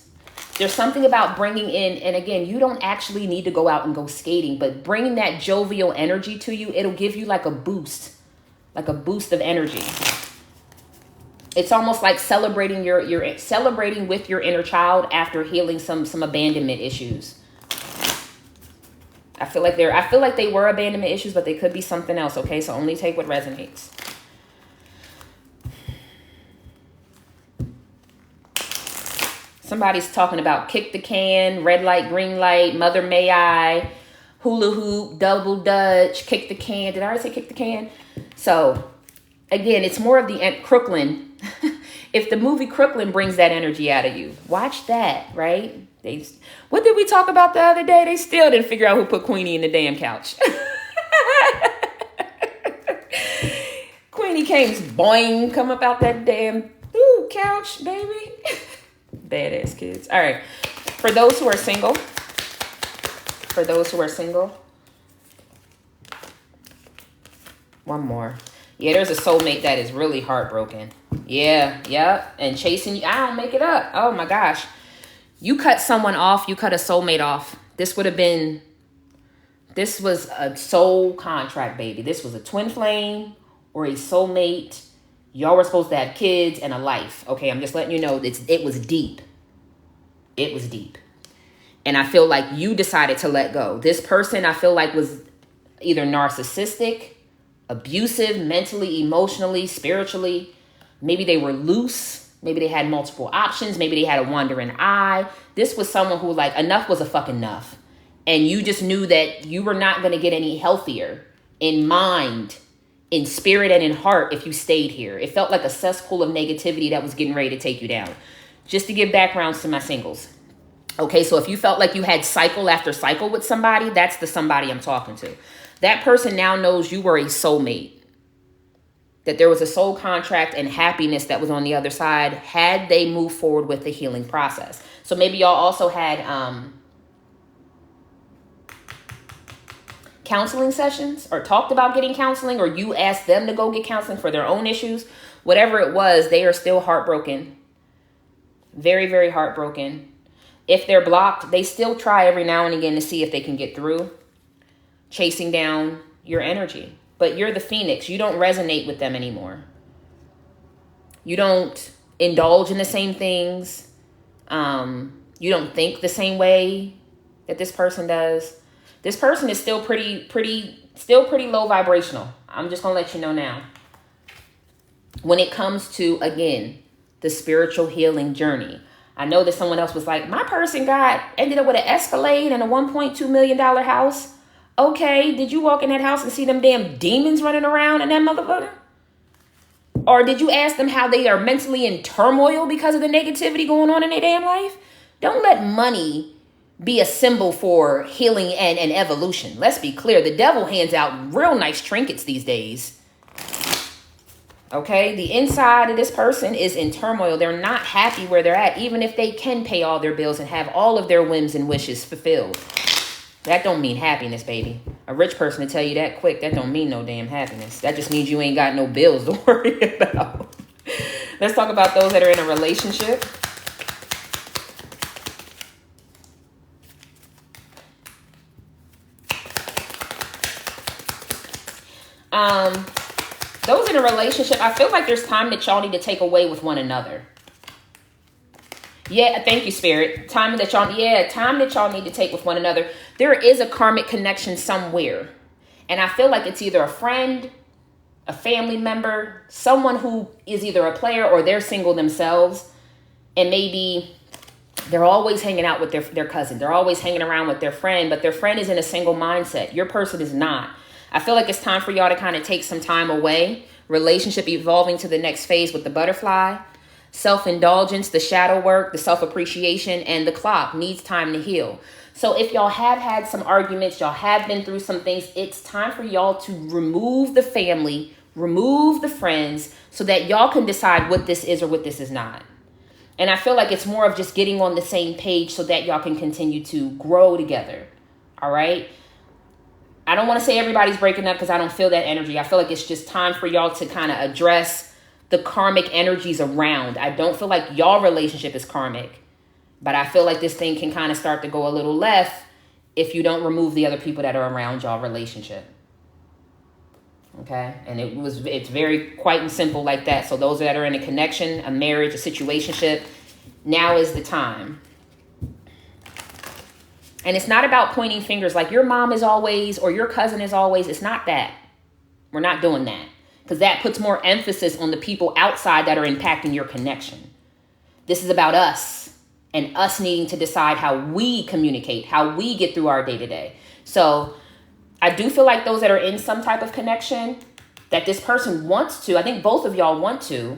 there's something about bringing in, and again, you don't actually need to go out and go skating, but bringing that jovial energy to you, it'll give you like a boost of energy. It's almost like celebrating you're celebrating with your inner child after healing some abandonment issues. I feel like they were abandonment issues, but they could be something else. Okay, so only take what resonates. Somebody's talking about kick the can, red light, green light, mother may I, hula hoop, double dutch, kick the can. Did I already say kick the can? So again, it's more of the Crooklyn. If the movie Crooklyn brings that energy out of you, watch that, right? What did we talk about the other day? They still didn't figure out who put Queenie in the damn couch. Queenie came boing, come up out that damn couch, baby. Badass kids. All right. For those who are single, One more. Yeah, there's a soulmate that is really heartbroken. Yeah. And chasing you. I don't make it up. Oh my gosh. You cut someone off. You cut a soulmate off. This was a soul contract, baby. This was a twin flame or a soulmate. Y'all were supposed to have kids and a life. Okay, I'm just letting you know it was deep. It was deep. And I feel like you decided to let go. This person, I feel like, was either narcissistic, abusive, mentally, emotionally, spiritually. Maybe they were loose. Maybe they had multiple options. Maybe they had a wandering eye. This was someone who, like, enough was a fucking enough. And you just knew that you were not going to get any healthier in mind, in spirit, and in heart if you stayed here. It felt like a cesspool of negativity that was getting ready to take you down. Just to give backgrounds to my singles. Okay, so if you felt like you had cycle after cycle with somebody, that's the somebody I'm talking to. That person now knows you were a soulmate. That there was a soul contract and happiness that was on the other side had they moved forward with the healing process. So maybe y'all also had counseling sessions or talked about getting counseling, or you asked them to go get counseling for their own issues. Whatever it was, they are still heartbroken. Very, very heartbroken. If they're blocked, they still try every now and again to see if they can get through, chasing down your energy. But you're the phoenix. You don't resonate with them anymore. You don't indulge in the same things. You don't think the same way that this person does. This person is still pretty low vibrational. I'm just going to let you know now. When it comes to, again, the spiritual healing journey. I know that someone else was like, my person ended up with an Escalade and a $1.2 million house. Okay, did you walk in that house and see them damn demons running around in that motherfucker? Or did you ask them how they are mentally in turmoil because of the negativity going on in their damn life? Don't let money be a symbol for healing and evolution. Let's be clear. The devil hands out real nice trinkets these days. Okay, the inside of this person is in turmoil. They're not happy where they're at, even if they can pay all their bills and have all of their whims and wishes fulfilled. That don't mean happiness, baby. A rich person will tell you that quick. That don't mean no damn happiness. That just means you ain't got no bills to worry about. Let's talk about those that are in a relationship. Those in a relationship, I feel like there's time that y'all need to take away with one another. Yeah, thank you, Spirit. Time that y'all need to take with one another. There is a karmic connection somewhere. And I feel like it's either a friend, a family member, someone who is either a player or they're single themselves. And maybe they're always hanging out with their cousin. They're always hanging around with their friend, but their friend is in a single mindset. Your person is not. I feel like it's time for y'all to kind of take some time away. Relationship evolving to the next phase with the butterfly. Self-indulgence, the shadow work, the self-appreciation, and the clock needs time to heal. So if y'all have had some arguments, y'all have been through some things, it's time for y'all to remove the family, remove the friends, so that y'all can decide what this is or what this is not. And I feel like it's more of just getting on the same page so that y'all can continue to grow together. All right? I don't want to say everybody's breaking up because I don't feel that energy. I feel like it's just time for y'all to kind of address the karmic energies around. I don't feel like y'all relationship is karmic, but I feel like this thing can kind of start to go a little left if you don't remove the other people that are around y'all relationship. Okay? And it's very quite and simple like that. So those that are in a connection, a marriage, a situationship, now is the time. And it's not about pointing fingers like your mom is always or your cousin is always. It's not that. We're not doing that. Because that puts more emphasis on the people outside that are impacting your connection. This is about us and us needing to decide how we communicate, how we get through our day-to-day. So I do feel like those that are in some type of connection, that this person wants to, I think both of y'all want to.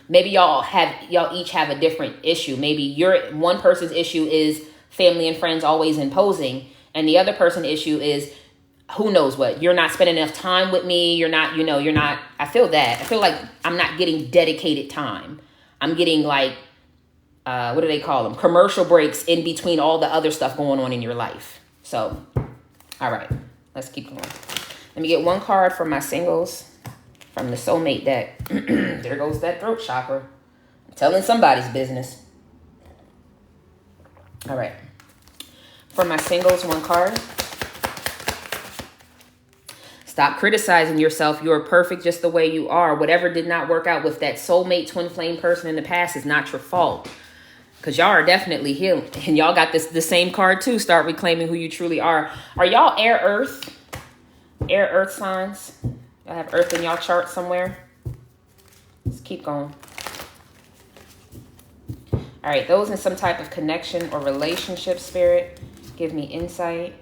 Maybe y'all each have a different issue. Maybe one person's issue is family and friends always imposing, and the other person's issue is who knows what. You're not spending enough time with me. You're not, I feel that. I feel like I'm not getting dedicated time. I'm getting like, what do they call them? Commercial breaks in between all the other stuff going on in your life. So All right, let's keep going. Let me get one card for my singles from the soulmate deck. There goes that throat chakra. I'm telling somebody's business. All right. For my singles, one card. Stop criticizing yourself. You are perfect just the way you are. Whatever did not work out with that soulmate twin flame person in the past is not your fault. Because y'all are definitely healed. And y'all got the same card too. Start reclaiming who you truly are. Are y'all air earth? Air earth signs? Y'all have earth in y'all chart somewhere? Let's keep going. All right, those in some type of connection or relationship, spirit, give me insight.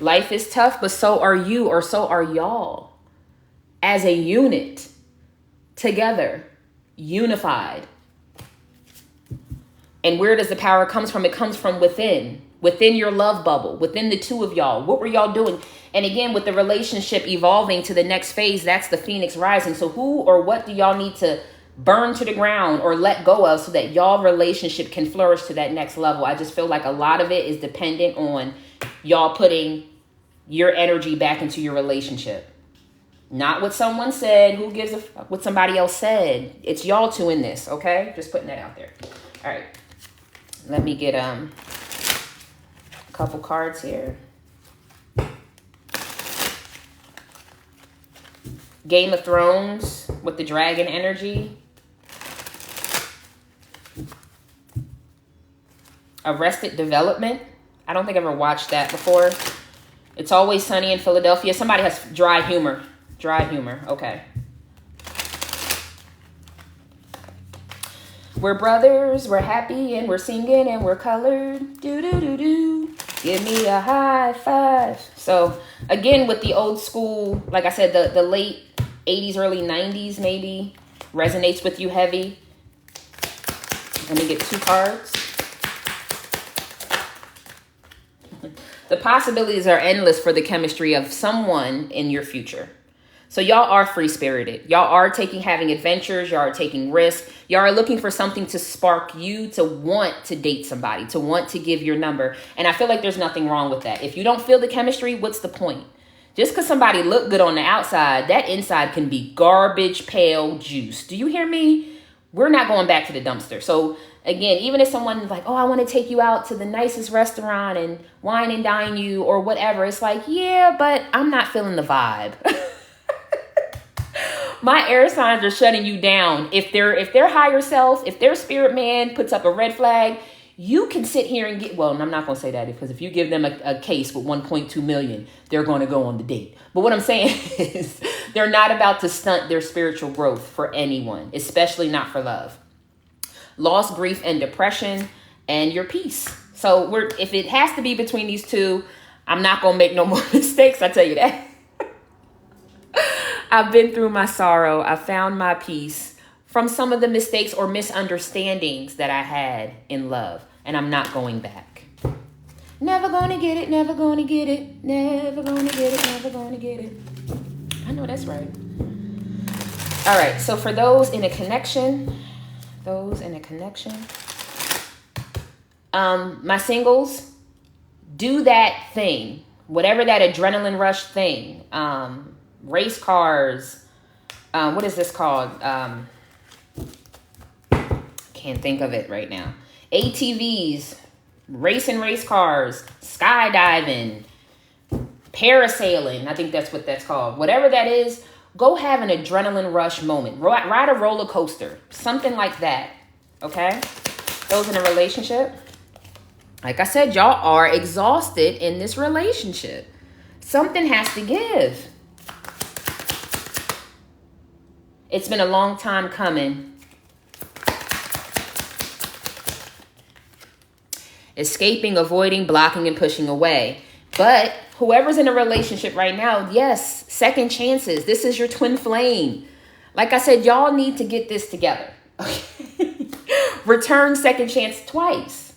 Life is tough, but so are you, or so are y'all. As a unit, together, unified. And where does the power come from? It comes from within your love bubble, within the two of y'all. What were y'all doing? And again, with the relationship evolving to the next phase, that's the phoenix rising. So who or what do y'all need to burn to the ground or let go of so that y'all relationship can flourish to that next level? I just feel like a lot of it is dependent on y'all putting your energy back into your relationship. Not what someone said. Who gives a fuck what somebody else said? It's y'all two in this, okay? Just putting that out there. All right. Let me get a couple cards here. Game of Thrones with the dragon energy. Arrested Development. I don't think I've ever watched that before. It's Always Sunny in Philadelphia. Somebody has dry humor. Dry humor. Okay. We're brothers. We're happy and we're singing and we're colored. Do do do do. Give me a high five. So again, with the old school, like I said, the late 80s, early 90s maybe resonates with you heavy. Let me get two cards. The possibilities are endless for the chemistry of someone in your future. So y'all are free-spirited. Y'all are having adventures. Y'all are taking risks. Y'all are looking for something to spark you to want to date somebody, to want to give your number. And I feel like there's nothing wrong with that. If you don't feel the chemistry, what's the point? Just because somebody look good on the outside, that inside can be garbage pail juice. Do you hear me? We're not going back to the dumpster. So again, even if someone's like, oh, I want to take you out to the nicest restaurant and wine and dine you or whatever. It's like, yeah, but I'm not feeling the vibe. My air signs are shutting you down. If their higher self, if their spirit man puts up a red flag, you can sit here and get, well, I'm not going to say that because if you give them a case with 1.2 million, they're going to go on the date. But what I'm saying is they're not about to stunt their spiritual growth for anyone, especially not for love. Loss, grief, and depression, and your peace. So if it has to be between these two, I'm not going to make no more mistakes. I tell you that. I've been through my sorrow. I found my peace from some of the mistakes or misunderstandings that I had in love. And I'm not going back. Never gonna get it, never gonna get it, never gonna get it, never gonna get it. I know that's right. All right, so for those in a connection, my singles, do that thing, whatever that adrenaline rush thing, race cars, what is this called? Can't think of it right now. ATVs, racing race cars, skydiving, parasailing. I think that's what that's called. Whatever that is, go have an adrenaline rush moment. Ride a roller coaster, something like that. Okay? Those in a relationship. Like I said, y'all are exhausted in this relationship. Something has to give. It's been a long time coming. Escaping, avoiding, blocking, and pushing away. But whoever's in a relationship right now, yes, second chances. This is your twin flame. Like I said, y'all need to get this together. Okay? Return second chance twice.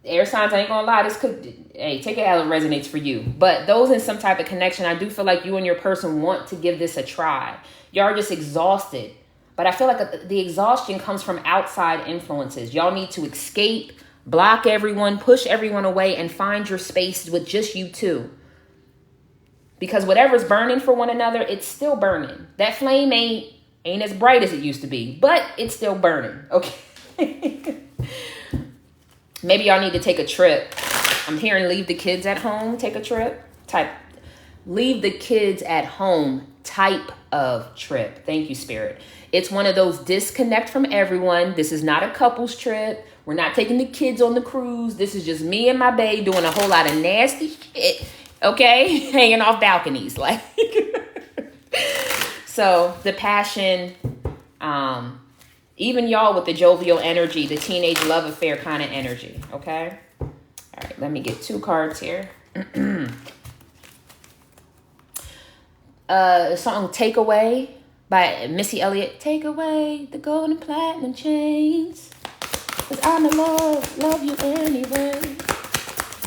Air signs, I ain't gonna lie, this could, hey, take it how it resonates for you. But those in some type of connection, I do feel like you and your person want to give this a try. Y'all are just exhausted But I feel like the exhaustion comes from outside influences. Y'all need to escape, block everyone, push everyone away, and find your space with just you two. Because whatever's burning for one another, it's still burning. That flame ain't as bright as it used to be, but it's still burning, okay? Maybe y'all need to take a trip. I'm hearing leave the kids at home, take a trip. Leave the kids at home type of trip. Thank you, Spirit. It's one of those disconnect from everyone. This is not a couple's trip. We're not taking the kids on the cruise. This is just me and my babe doing a whole lot of nasty shit, okay? Hanging off balconies, like. So the passion, even y'all with the jovial energy, the teenage love affair kind of energy, okay? All right, let me get 2 cards here. Song Take Away by Missy Elliott. Take away the gold and platinum chains, 'cause I'm in love you anyway.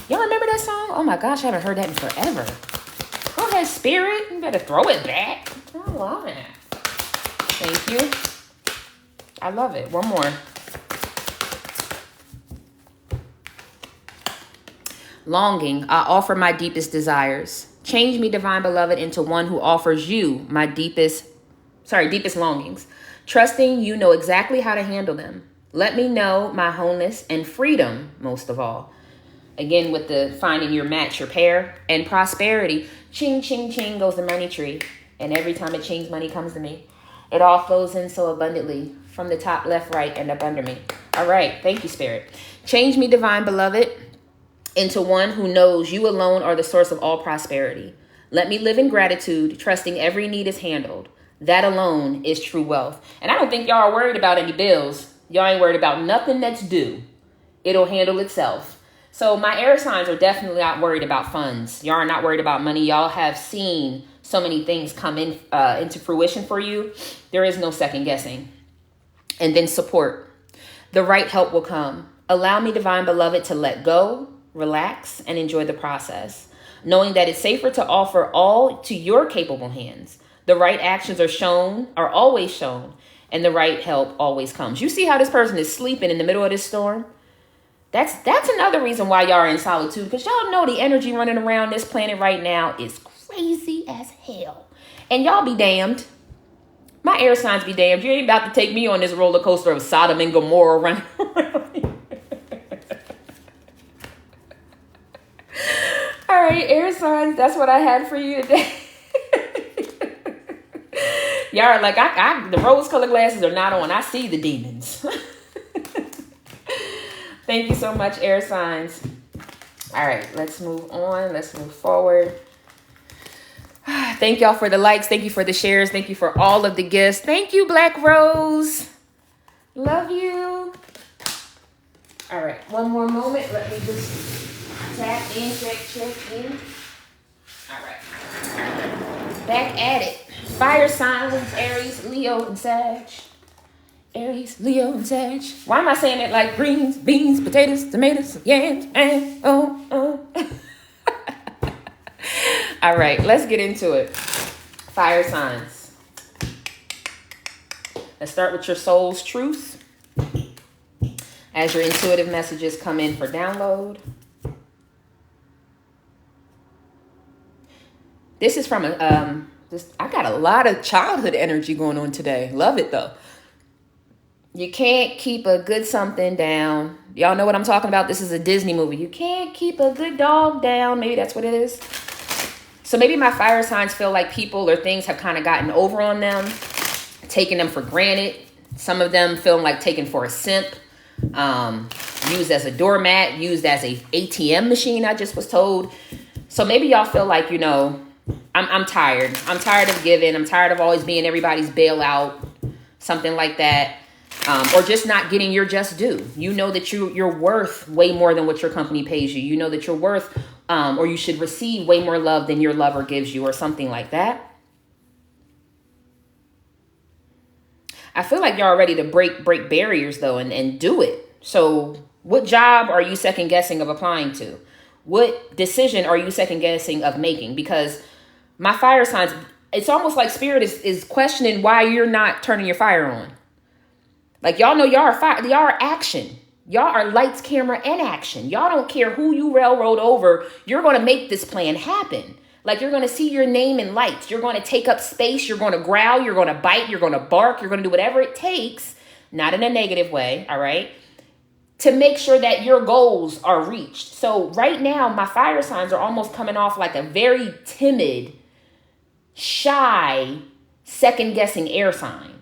Y'all remember that song? Oh my gosh, I haven't heard that in forever. Go ahead, Spirit. You better throw it back. I love it. Thank you. I love it. One more. Longing, I offer my deepest desires. Change me, divine beloved, into one who offers you my deepest longings. Trusting you know exactly how to handle them. Let me know my wholeness and freedom, most of all. Again, with the finding your match, your pair, and prosperity. Ching, ching, ching goes the money tree. And every time it chings, money comes to me. It all flows in so abundantly from the top, left, right, and up under me. All right. Thank you, Spirit. Change me, divine beloved, into one who knows you alone are the source of all prosperity. Let me live in gratitude, trusting every need is handled. That alone is true wealth. And I don't think y'all are worried about any bills. Y'all ain't worried about nothing that's due. It'll handle itself. So my air signs are definitely not worried about funds. Y'all are not worried about money. Y'all have seen so many things come into fruition for you. There is no second guessing. And then support. The right help will come. Allow me, divine beloved, to let go, relax, and enjoy the process, knowing that it's safer to offer all to your capable hands. The right actions are always shown, and the right help always comes. You see how this person is sleeping in the middle of this storm? That's another reason why y'all are in solitude, because y'all know the energy running around this planet right now is crazy as hell. And y'all be damned. My air signs be damned. You ain't about to take me on this roller coaster of Sodom and Gomorrah running around. All right, air signs, that's what I had for you today. Y'all are like, the rose-colored glasses are not on. I see the demons. Thank you so much, air signs. All right, let's move on. Let's move forward. Thank y'all for the likes. Thank you for the shares. Thank you for all of the gifts. Thank you, Black Rose. Love you. All right, one more moment. Let me just tap in, check in. All right. Back at it. Fire signs, Aries, Leo, and Sag. Aries, Leo, and Sag. Why am I saying it like greens, beans, potatoes, tomatoes, yams, and oh. All right, let's get into it. Fire signs. Let's start with your soul's truth. As your intuitive messages come in for download. This is from I got a lot of childhood energy going on today. Love it though. You can't keep a good something down. Y'all know what I'm talking about? This is a Disney movie. You can't keep a good dog down. Maybe that's what it is. So maybe my fire signs feel like people or things have kind of gotten over on them, taking them for granted. Some of them feel like taken for a simp, used as a doormat, used as a ATM machine, I just was told. So maybe y'all feel like, I'm tired. I'm tired of giving. I'm tired of always being everybody's bailout, something like that. Or just not getting your just due. You know that you're worth way more than what your company pays you. You know that you're worth, or you should receive way more love than your lover gives you, or something like that. I feel like y'all are ready to break barriers though, and do it. So what job are you second guessing of applying to? What decision are you second guessing of making? Because my fire signs, it's almost like spirit is questioning why you're not turning your fire on. Like, y'all know y'all are fire. Y'all are action. Y'all are lights, camera, and action. Y'all don't care who you railroad over. You're going to make this plan happen. Like, you're going to see your name in lights. You're going to take up space. You're going to growl. You're going to bite. You're going to bark. You're going to do whatever it takes, not in a negative way, all right, to make sure that your goals are reached. So right now, my fire signs are almost coming off like a very timid, shy, second-guessing air sign.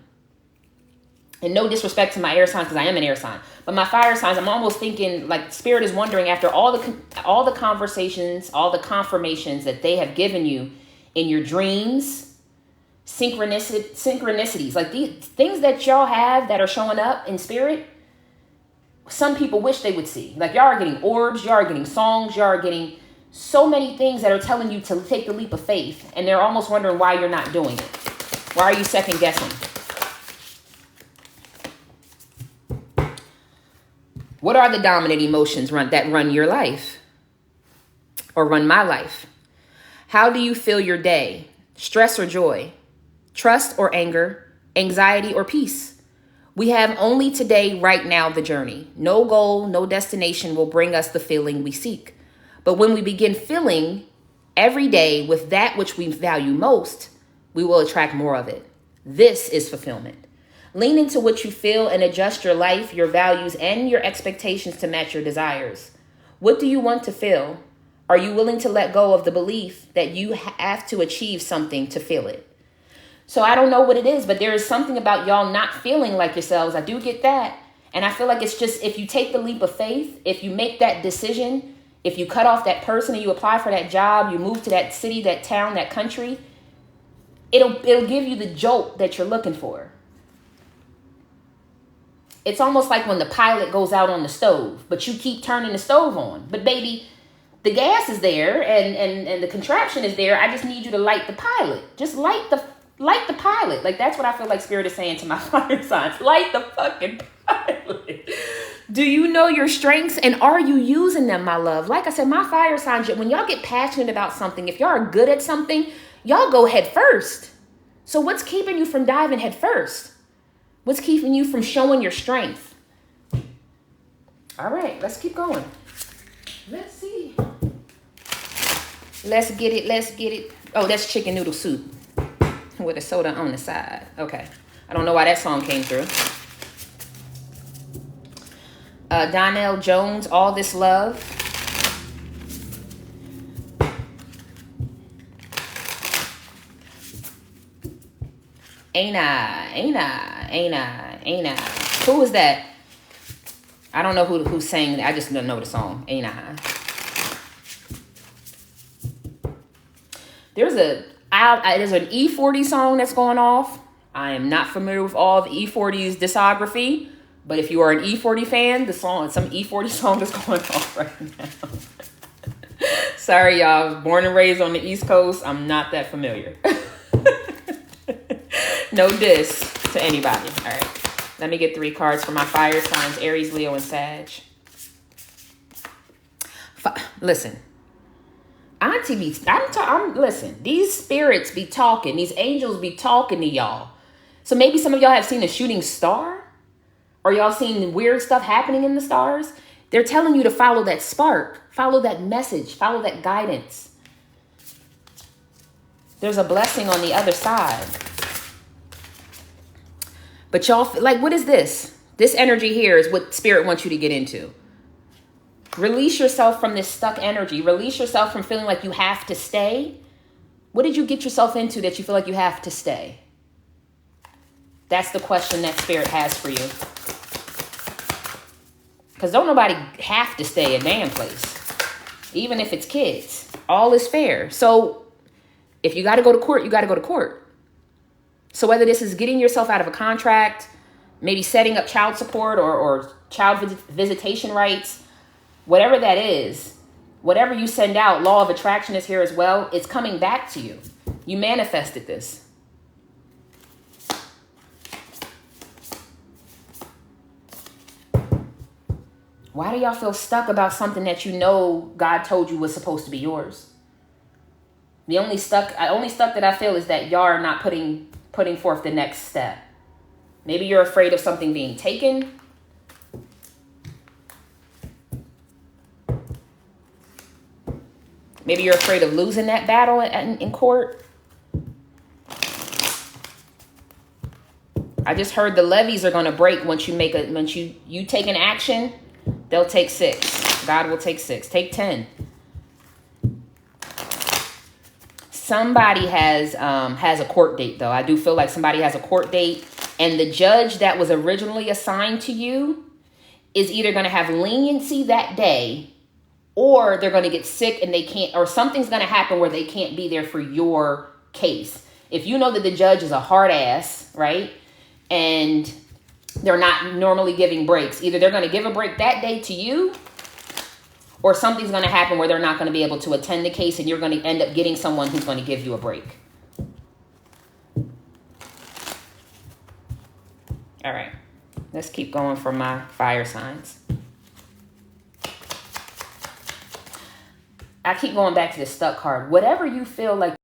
And no disrespect to my air signs, because I am an air sign. But my fire signs, I'm almost thinking like spirit is wondering, after all the conversations, all the confirmations that they have given you in your dreams, synchronicities, like these things that y'all have that are showing up in spirit, some people wish they would see. Like, y'all are getting orbs, y'all are getting songs, y'all are getting so many things that are telling you to take the leap of faith. And they're almost wondering why you're not doing it. Why are you second guessing? What are the dominant emotions that run your life or run my life? How do you feel your day? Stress or joy? Trust or anger? Anxiety or peace? We have only today, right now, the journey. No goal, no destination will bring us the feeling we seek. But when we begin filling every day with that which we value most, we will attract more of it. This is fulfillment. Lean into what you feel and adjust your life, your values, and your expectations to match your desires. What do you want to feel? Are you willing to let go of the belief that you have to achieve something to feel it? So I don't know what it is, but there is something about y'all not feeling like yourselves. I do get that. And I feel like it's just, if you take the leap of faith, if you make that decision, if you cut off that person and you apply for that job, you move to that city, that town, that country, it'll give you the jolt that you're looking for. It's almost like when the pilot goes out on the stove, but you keep turning the stove on. But baby, the gas is there and the contraption is there. I just need you to light the pilot. Just light the pilot. Like, that's what I feel like spirit is saying to my fire signs. Light the fucking pilot. Do you know your strengths, and are you using them, my love? Like I said, my fire signs, when y'all get passionate about something, if y'all are good at something, y'all go head first. So what's keeping you from diving head first? What's keeping you from showing your strength? All right, let's keep going. Let's see. Let's get it. Oh, that's chicken noodle soup with a soda on the side. Okay. I don't know why that song came through. Donnell Jones, All This Love. Ain't I? Who is that? I don't know who's saying that. I just don't know the song. Ain't I? There's an E40 song that's going off. I am not familiar with all of E40's discography, but if you are an E40 fan, some E40 song is going off right now. Sorry, y'all. Born and raised on the East Coast, I'm not that familiar. No diss to anybody. All right. Let me get 3 cards for my fire signs, Aries, Leo, and Sag. Listen. Listen, these spirits be talking. These angels be talking to y'all. So maybe some of y'all have seen a shooting star, or y'all seen weird stuff happening in the stars. They're telling you to follow that spark, follow that message, follow that guidance. There's a blessing on the other side. But y'all, like, what is this? This energy here is what spirit wants you to get into. Release yourself from this stuck energy. Release yourself from feeling like you have to stay. What did you get yourself into that you feel like you have to stay? That's the question that spirit has for you. Because don't nobody have to stay a damn place. Even if it's kids. All is fair. So if you got to go to court, you got to go to court. So whether this is getting yourself out of a contract, maybe setting up child support or child visitation rights, whatever that is, whatever you send out, law of attraction is here as well. It's coming back to you. You manifested this. Why do y'all feel stuck about something that you know God told you was supposed to be yours? The only stuck that I feel is that y'all are not putting forth the next step. Maybe you're afraid of something being taken. Maybe you're afraid of losing that battle in court. I just heard the levees are going to break once you you take an action. They'll take 6. God will take 6. Take 10. Somebody has a court date, though. I do feel like somebody has a court date, and the judge that was originally assigned to you is either going to have leniency that day, or they're going to get sick and they can't, or something's going to happen where they can't be there for your case. If you know that the judge is a hard ass, right, and they're not normally giving breaks, either they're going to give a break that day to you, or something's going to happen where they're not going to be able to attend the case, and you're going to end up getting someone who's going to give you a break. All right. Let's keep going for my fire signs. I keep going back to the stuck card. Whatever you feel like